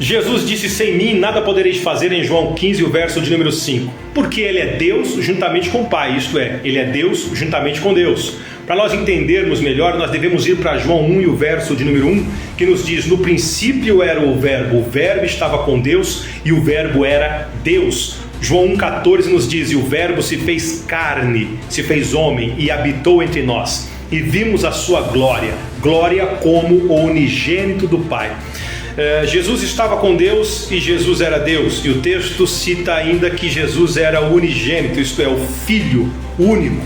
Jesus disse: sem mim nada podereis fazer, em João 15, o verso de número 5. Porque ele é Deus juntamente com o Pai, isto é, ele é Deus juntamente com Deus. Para nós entendermos melhor, nós devemos ir para João 1 e o verso de número 1, que nos diz: no princípio era o Verbo estava com Deus e o Verbo era Deus. João 1,14 nos diz: e o Verbo se fez carne, se fez homem e habitou entre nós. E vimos a sua glória, glória como o unigênito do Pai. Jesus estava com Deus e Jesus era Deus. E o texto cita ainda que Jesus era o unigênito, isto é, o Filho único.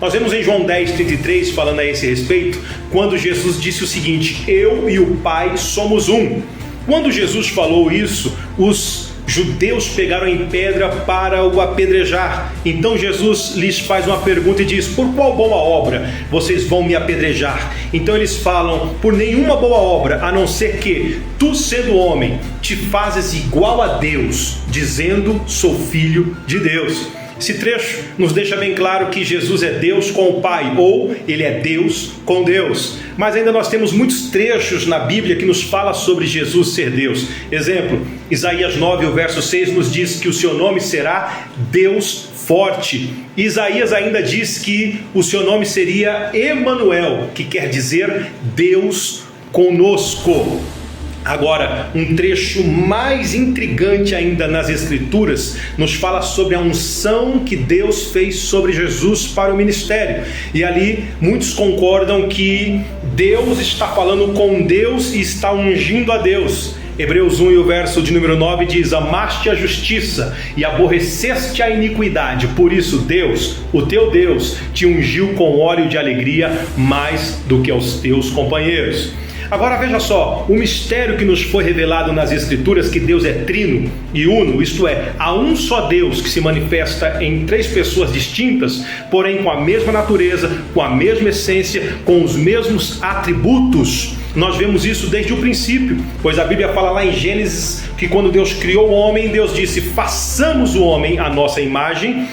Nós vemos em João 10,33, falando a esse respeito, quando Jesus disse o seguinte: eu e o Pai somos um. Quando Jesus falou isso, os judeus pegaram em pedra para o apedrejar. Então Jesus lhes faz uma pergunta e diz: por qual boa obra vocês vão me apedrejar? Então eles falam: por nenhuma boa obra, a não ser que tu, sendo homem, te fazes igual a Deus, dizendo: sou filho de Deus. Esse trecho nos deixa bem claro que Jesus é Deus com o Pai, ou ele é Deus com Deus. Mas ainda nós temos muitos trechos na Bíblia que nos fala sobre Jesus ser Deus. Exemplo, Isaías 9, o verso 6 nos diz que o seu nome será Deus Forte. Isaías ainda diz que o seu nome seria Emanuel, que quer dizer Deus conosco. Agora, um trecho mais intrigante ainda nas Escrituras nos fala sobre a unção que Deus fez sobre Jesus para o ministério. E ali muitos concordam que Deus está falando com Deus e está ungindo a Deus. Hebreus 1 e o verso de número 9 diz: amaste a justiça e aborreceste a iniquidade, por isso Deus, o teu Deus, te ungiu com óleo de alegria mais do que aos teus companheiros. Agora veja só, o mistério que nos foi revelado nas Escrituras, que Deus é trino e uno, isto é, há um só Deus que se manifesta em três pessoas distintas, porém com a mesma natureza, com a mesma essência, com os mesmos atributos. Nós vemos isso desde o princípio, pois a Bíblia fala lá em Gênesis que quando Deus criou o homem, Deus disse: façamos o homem à nossa imagem,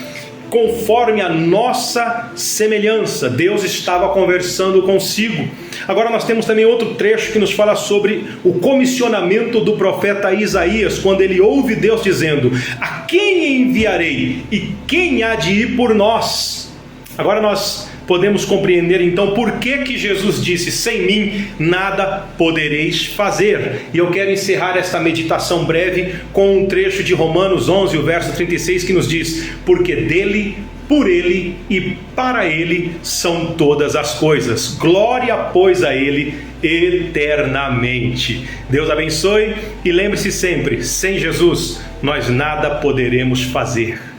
conforme a nossa semelhança. Deus estava conversando consigo. Agora nós temos também outro trecho que nos fala sobre o comissionamento do profeta Isaías, quando ele ouve Deus dizendo: a quem enviarei e quem há de ir por nós? Agora nós podemos compreender então por que Jesus disse: sem mim nada podereis fazer. E eu quero encerrar esta meditação breve com um trecho de Romanos 11, o verso 36, que nos diz: porque dele, por ele e para ele são todas as coisas. Glória, pois, a ele eternamente. Deus abençoe e lembre-se sempre: sem Jesus nós nada poderemos fazer.